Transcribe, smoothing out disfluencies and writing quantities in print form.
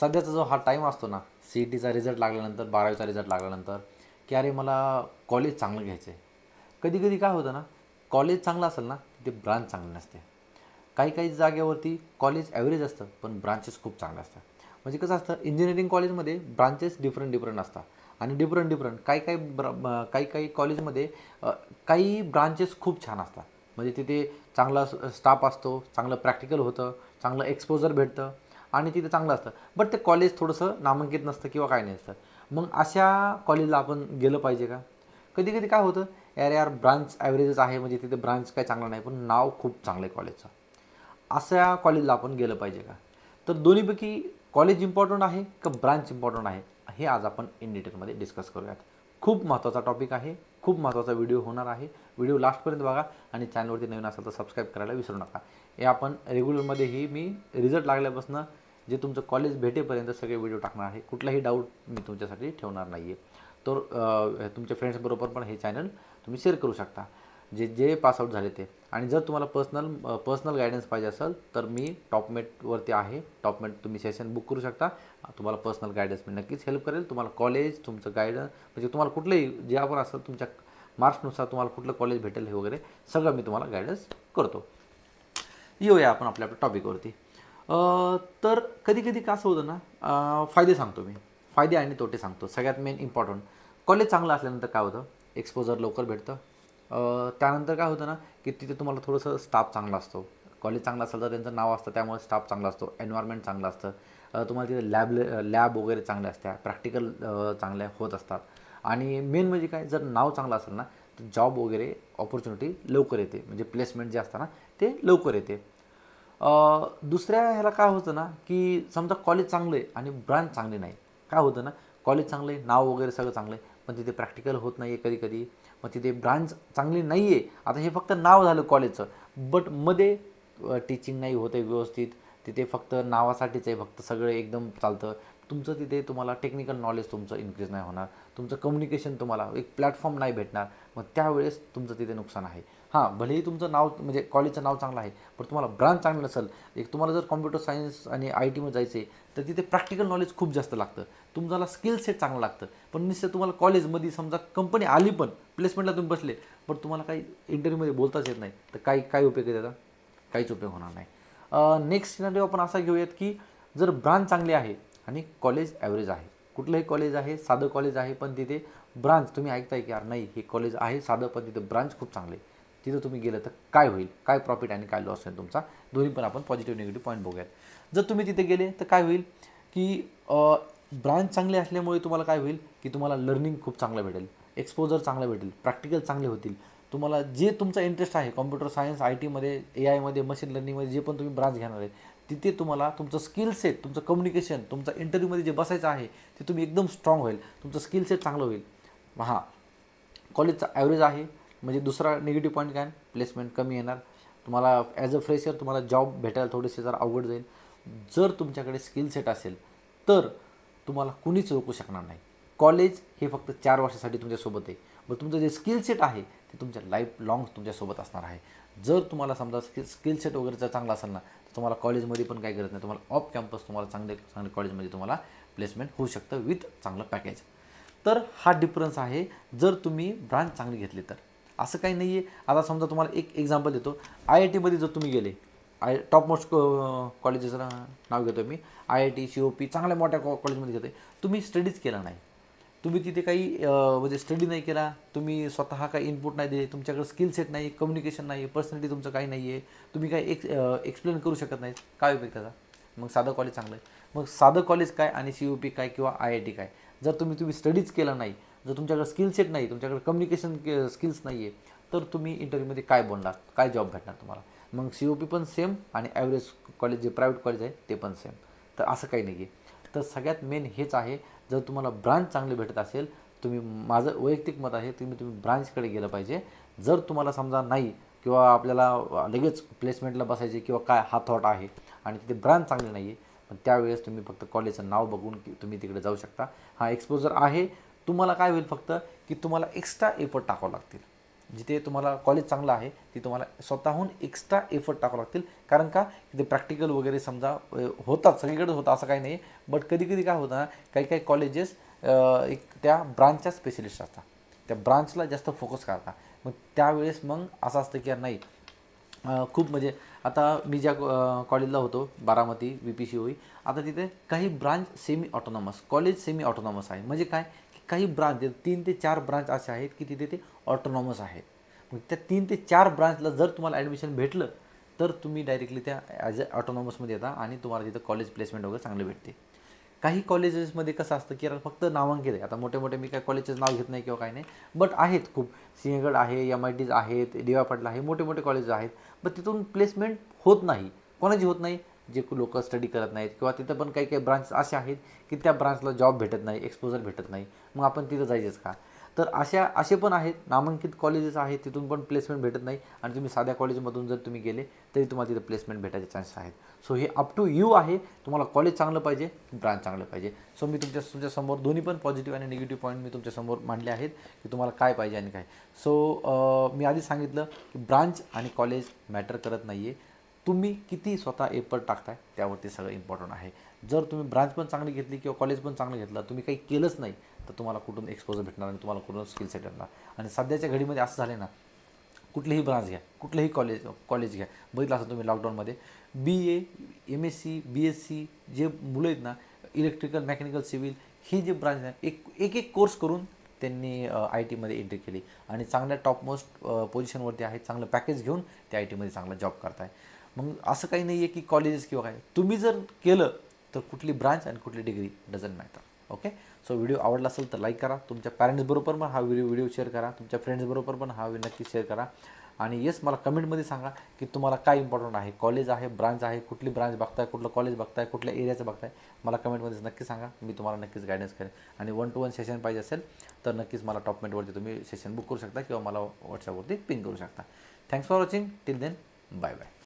सध्याचा जो हा टाईम असतो ना, CETचा रिझल्ट लागल्यानंतर, 12वीचा रिझल्ट लागल्यानंतर, की अरे मला कॉलेज चांगलं घ्यायचं आहे. कधी-कधी काय होतं ना, कॉलेज चांगलं असेल ना, ते ब्रांच चांगली नसते. काही-काही जागेवरती कॉलेज ॲव्हरेज असतं, पण ब्रांचेस खूप चांगले असतात. म्हणजे कसं असतं, इंजिनिअरिंग कॉलेजमध्ये ब्रांचेस डिफरंट असतात आणि डिफरंट काही-काही कॉलेजमध्ये काही ब्रांचेस खूप छान असतात. म्हणजे तिथे चांगला स्टाफ असतो, चांगलं प्रॅक्टिकल होतं, चांगलं एक्सपोजर भेटतं आणि तिथे चांगलं असतं. बट ते कॉलेज थोडंसं नामांकित नसतं किंवा काय नसतं. मग अशा कॉलेजला आपण गेलं पाहिजे का? कधी-कधी काय होतं, यार यार ब्रांच ॲव्हरेजच आहे, म्हणजे तिथे ब्रांच काय चांगलं नाही, पण नाव खूप चांगलं आहे कॉलेजचं. अशा कॉलेजला आपण गेलं पाहिजे का? तर दोन्हीपैकी कॉलेज इम्पॉर्टंट आहे का ब्रांच इम्पॉर्टंट आहे, हे आज आपण इन डिटेलमध्ये डिस्कस करूयात. खूप महत्त्वाचा टॉपिक आहे, खूप महत्त्वाचा व्हिडिओ होणार आहे. व्हिडिओ लास्टपर्यंत बघा आणि चॅनलवरती नवीन असेल तर सबस्क्राईब करायला विसरू नका. हे आपण रेग्युलरमध्येही मी रिझल्ट लागल्यापासून जे तुमचं कॉलेज भेटेपर्यंत सगळे व्हिडिओ टाकणार आहे. कुठलाही डाऊट मी तुमच्यासाठी ठेवणार नाही आहे. तर तुमच्या फ्रेंड्सबरोबर पण हे चॅनल तुम्ही शेअर करू शकता, जे जे पासआउट झाले ते. आणि जर तुम्हाला पर्सनल गायडन्स पाहिजे असेल तर मी टॉपमेटवरती आहे. टॉपमेट तुम्ही सेशन बुक करू शकता. तुम्हाला पर्सनल गायडन्स मी नक्कीच हेल्प करेल. तुम्हाला कॉलेज, तुमचं गायडन्स, म्हणजे तुम्हाला कुठलंही जे आपण असेल तुमच्या मार्क्सनुसार तुम्हाला कुठलं कॉलेज भेटेल हे वगैरे सगळं मी तुम्हाला गायडन्स करतो. येऊया आपण आपल्या टॉपिकवरती. तर कधी-कधी कसं होतं ना, फायदे सांगतो मी. फायदे आणि तोटे सांगतो. सगळ्यात मेन इम्पॉर्टंट, कॉलेज चांगलं असल्यानंतर काय होतं, एक्सपोजर लवकर भेटतं. त्यानंतर काय होतं ना, की तिथे तुम्हाला थोडंसं स्टाफ चांगला असतो. कॉलेज चांगलं असेल तर त्यांचं नाव असतं, त्यामुळे स्टाफ चांगला असतो, एन्व्हायर्नमेंट चांगलं असतं. तुम्हाला तिथे लॅब वगैरे चांगल्या असतात, प्रॅक्टिकल चांगल्या होत असतात. आणि मेन म्हणजे काय, जर नाव चांगलं असेल ना, तर जॉब वगैरे ऑपॉर्च्युनिटी लवकर येते, म्हणजे प्लेसमेंट जे असतं ना ते लवकर येते. दुसऱ्या ह्याला काय होतं ना, की समजा कॉलेज चांगलं आहे आणि ब्रांच चांगली नाही. काय होतं ना, कॉलेज चांगलं आहे, नाव वगैरे सगळं चांगलं आहे, पण तिथे प्रॅक्टिकल होत नाही आहे कधी-कधी. मग तिथे ब्रांच चांगली नाही आहे. आता हे फक्त नाव झालं कॉलेजचं, बट मध्ये टीचिंग नाही होत आहे व्यवस्थित. तिथे फक्त नावासाठीच आहे, फक्त सगळं एकदम चालतं. तुमचं तिथे तुम्हाला टेक्निकल नॉलेज तुमचं इन्क्रीज नाही होणार. तुमचं कम्युनिकेशन, तुम्हाला एक प्लॅटफॉर्म नाही भेटणार. मग त्यावेळेस तुमचं तिथे नुकसान आहे. हां, भलेही तुमचं नाव म्हणजे कॉलेजचं नाव चांगलं आहे, पण तुम्हाला ब्रांच चांगली नसेल, एक तुम्हाला जर कॉम्प्युटर सायन्स आणि IT मध्ये जायचं आहे, तर तिथे प्रॅक्टिकल नॉलेज खूप जास्त लागतं. तुम्हाला स्किल सेट चांगलं लागतं. पण नुसतं तुम्हाला कॉलेजमध्ये समजा कंपनी आली, पण प्लेसमेंटला तुम्ही बसले, पण तुम्हाला काही इंटरव्ह्यूमध्ये बोलताच येत नाही, तर काय उपयोग आहे त्याचा? काहीच उपयोग होणार नाही. नेक्स्ट सिनारिओ आपण असा घेऊयात, की जर ब्रांच चांगली आहे आणि कॉलेज ॲव्हरेज आहे. कुठलंही कॉलेज आहे, साधं कॉलेज आहे, पण तिथे ब्रांच तुम्ही ऐकताय की यार नाही, हे कॉलेज आहे साधं, पण तिथे ब्रांच खूप चांगले आहे. तिथं तुम्ही गेलं तर काय होईल, काय प्रॉफिट आणि काय लॉस आहे तुमचा, दोन्ही पण आपण पॉझिटिव्ह निगेटिव्ह पॉईंट बघूयात. जर तुम्ही तिथे गेले तर काय होईल, की ब्रांच चांगले असल्यामुळे तुम्हाला काय होईल, की तुम्हाला लर्निंग खूप चांगलं भेटेल, एक्सपोजर चांगलं भेटेल, प्रॅक्टिकल चांगले होतील. तुम्हाला जे तुमचा इंटरेस्ट आहे, कॉम्प्युटर सायन्स, IT मध्ये, AI मध्ये, मशीन लर्निंगमध्ये जे पण तुम्ही ब्रांच घेणार आहे, तिथे तुम्हाला तुमचं स्किल सेट, तुमचं कम्युनिकेशन, तुमचं इंटरव्ह्यूमध्ये जे बसायचं आहे ते तुम्ही एकदम स्ट्रॉंग होईल, तुमचं स्किल सेट चांगलं होईल. हां, कॉलेजचा ॲव्हरेज आहे, म्हणजे दुसरा निगेटिव्ह पॉईंट काय, प्लेसमेंट कमी येणार. तुम्हाला ॲज अ फ्रेशर तुम्हाला जॉब भेटायला थोडेसे जरा अवघड जाईल. जर तुमच्याकडे स्किल सेट असेल तर तुम्हाला कुणीच रोखू शकणार नाही. कॉलेज हे फक्त 4 वर्षासाठी तुमच्यासोबत आहे, मग तुमचं जे स्किल सेट आहे ते तुमच्या लाईफ लाँग तुमच्यासोबत असणार आहे. जर तुम्हाला समजा स्किल सेट वगैरे जर चांगला असेल ना, तर तुम्हाला कॉलेजमध्ये पण काही गरज नाही, तुम्हाला ऑफ कॅम्पस तुम्हाला चांगले चांगले कॉलेजमध्ये तुम्हाला प्लेसमेंट होऊ शकतं विथ चांगलं पॅकेज. तर हा डिफरन्स आहे जर तुम्ही ब्रांच चांगली घेतली तर. असं काही नाही आहे. आता समजा तुम्हाला एक एक्झाम्पल देतो. IITमध्ये जर तुम्ही गेले, टॉप मोस्ट कॉलेजेसचं नाव घेतो मी, IIT, COP, चांगल्या मोठ्या कॉलेजमध्ये घेतो. तुम्ही स्टडीज केला नाही, तुम्ही तिथे काही म्हणजे स्टडी नाही केला, तुम्ही स्वतः काही इनपुट नाही दिले, तुमच्याकडे स्किल सेट नाही, कम्युनिकेशन नाही, पर्सनॅलिटी तुमचं काही नाही आहे, तुम्ही काही एक्सप्लेन करू शकत नाही, काय उपयोग त्याचा? मग साधं कॉलेज चांगलं आहे. मग साधं कॉलेज काय आणि COP काय किंवा IIT काय, जर तुम्ही स्टडीज केला नाही, जर तुमच्याकडे स्किल सेट नाही, तुमच्याकडे कम्युनिकेशन स्किल्स नाही आहे, तर तुम्ही इंटरव्ह्यूमध्ये काय बोलणार, काय जॉब भेटणार तुम्हाला? मग COP पण सेम आणि ॲव्हरेज कॉलेज जे प्रायव्हेट कॉलेज आहे ते पण सेम. तर असं काही नाही आहे. तर सगळ्यात मेन हेच आहे, जर तुम्हाला ब्रांच चांगली भेटत असेल, तुम्ही, माझं वैयक्तिक मत आहे, तुम्ही ब्रांचकडे गेलं पाहिजे. जर तुम्हाला समजा नाही किंवा आपल्याला लगेच प्लेसमेंटला बसायचे किंवा काय हा थॉट आहे आणि तिथे ब्रांच चांगली नाही आहे, पण त्यावेळेस तुम्ही फक्त कॉलेजचं नाव बघून की तुम्ही तिकडे जाऊ शकता. हा एक्सपोजर आहे, तुम्हाला काय होईल फक्त, की तुम्हाला एक्स्ट्रा एफर्ट टाकावं लागतील. जिथे तुम्हाला कॉलेज चांगलं आहे ती तुम्हाला स्वतःहून एक्स्ट्रा एफर्ट टाकावं लागतील. कारण का तिथे प्रॅक्टिकल वगैरे समजा होतात, सगळीकडे होतं असं काही नाही. बट कधी कधी काय होतं ना, काही काही कॉलेजेस एक त्या ब्रांचच्या स्पेशलिस्ट असतात, त्या ब्रांचला जास्त फोकस करतात. मग त्यावेळेस मग असं असतं की यार नाही, खूप म्हणजे आता मी ज्या कॉलेजला होतो बारामती VPCOE, आता तिथे काही branch semi autonomous, college semi autonomous आहे. म्हणजे काय की काही ब्रांच 3 ते 4 ब्रांच असे आहेत की तिथे ते ऑटोनॉमस आहेत. मग त्या 3 ते 4 ब्रांचला जर तुम्हाला ॲडमिशन भेटलं तर तुम्ही डायरेक्टली त्या ॲज अ ऑटोनॉमसमध्ये येता आणि तुम्हाला तिथं कॉलेज प्लेसमेंट वगैरे चांगले भेटते. काही कॉलेजेसमध्ये कसं असतं की फक्त नामांकित आहे. आता मोठे मोठे मी काय कॉलेजचं नाव घेत नाही किंवा काही नाही, बट आहेत खूप. सिंहगड आहे, MITs आहेत, DY पाटील आहे, मोठे मोठे कॉलेज आहेत. पण तिथून प्लेसमेंट होत नाही. कोणाची होत नाही? जे लोक स्टडी करत नाहीत, किंवा तिथं पण काही काही ब्रांच असे आहेत की त्या ब्रांचला जॉब भेटत नाही, एक्सपोजर भेटत नाही. मग आपण तिथं जायचंच का? तर असे पण आहेत नामांकित कॉलेजेस आहेत, तिथून पण प्लेसमेंट भेटत नाही. आणि तुम्ही साध्या कॉलेजमधून जर तुम्ही गेले तरी तुम्हाला तिथं प्लेसमेंट भेटायचे चान्सेस आहेत. सो हे अप टू यू आहे, तुम्हाला कॉलेज चांगलं पाहिजे, ब्रांच चांगलं पाहिजे. सो मी तुमच्यासमोर दोन्ही पण पॉझिटिव्ह आणि निगेटिव्ह पॉईंट मी तुमच्यासमोर मांडले आहेत की तुम्हाला काय पाहिजे आणि काय. सो मी आधी सांगितलं की ब्रांच आणि कॉलेज मॅटर करत नाही आहे, तुम्ही किती स्वतः एफर्ट टाकताय त्यावरती सगळं इम्पॉर्टंट आहे. जर तुम्ही ब्रांच पण चांगली घेतली किंवा कॉलेज पण चांगलं घेतलं, तुम्ही काही केलंच नाही, तर तुम्हाला कुठून एक्सपोजर भेटणार आणि तुम्हाला कुठून स्किल सेट येणार. आणि सध्याच्या घडीमध्ये असं झालं ना, कुठलीही ब्रांच घ्या, कुठलंही कॉलेज घ्या, बघितलं असं तुम्ही लॉकडाऊनमध्ये BA MSc BSc जे मुलं आहेत ना, इलेक्ट्रिकल मेकॅनिकल सिव्हिल ही जे ब्रांच आहे, एक कोर्स करून त्यांनी IT मध्ये एंट्री केली आणि चांगल्या टॉपमोस्ट पोझिशनवरती आहेत, चांगलं पॅकेज घेऊन त्या IT मध्ये चांगला जॉब करताय. मग असं काही नाही आहे की कॉलेजेस किंवा काय, तुम्ही जर केलं तर कुठली ब्रांच आणि कुठली degree doesn't matter. Okay. So video आवडला असेल तर लाईक करा, तुमच्या पॅरेंट्सबरोबर पण हा व्हिडिओ शेअर करा, तुमच्या फ्रेंड्सबरोबर पण हा नक्की शेअर करा. आणि येस, मला कमेंटमध्ये सांगा की तुम्हाला काय इम्पॉर्टंट आहे, कॉलेज आहे, ब्रांच आहे, कुठली ब्रांच बघताय, कुठलं कॉलेज बघताय, कुठल्या एरियाचं बघताय. मला कमेंटमध्ये नक्की सांगा, मी तुम्हाला नक्कीच गायडन्स करेन. आणि 1-to-1 सेशन पाहिजे असेल तर नक्कीच मला टॉपमेंटवरती तुम्ही सेशन बुक करू शकता किंवा मला व्हॉट्सअपवरती पिन करू शकता. Thanks for watching. Till then, bye bye.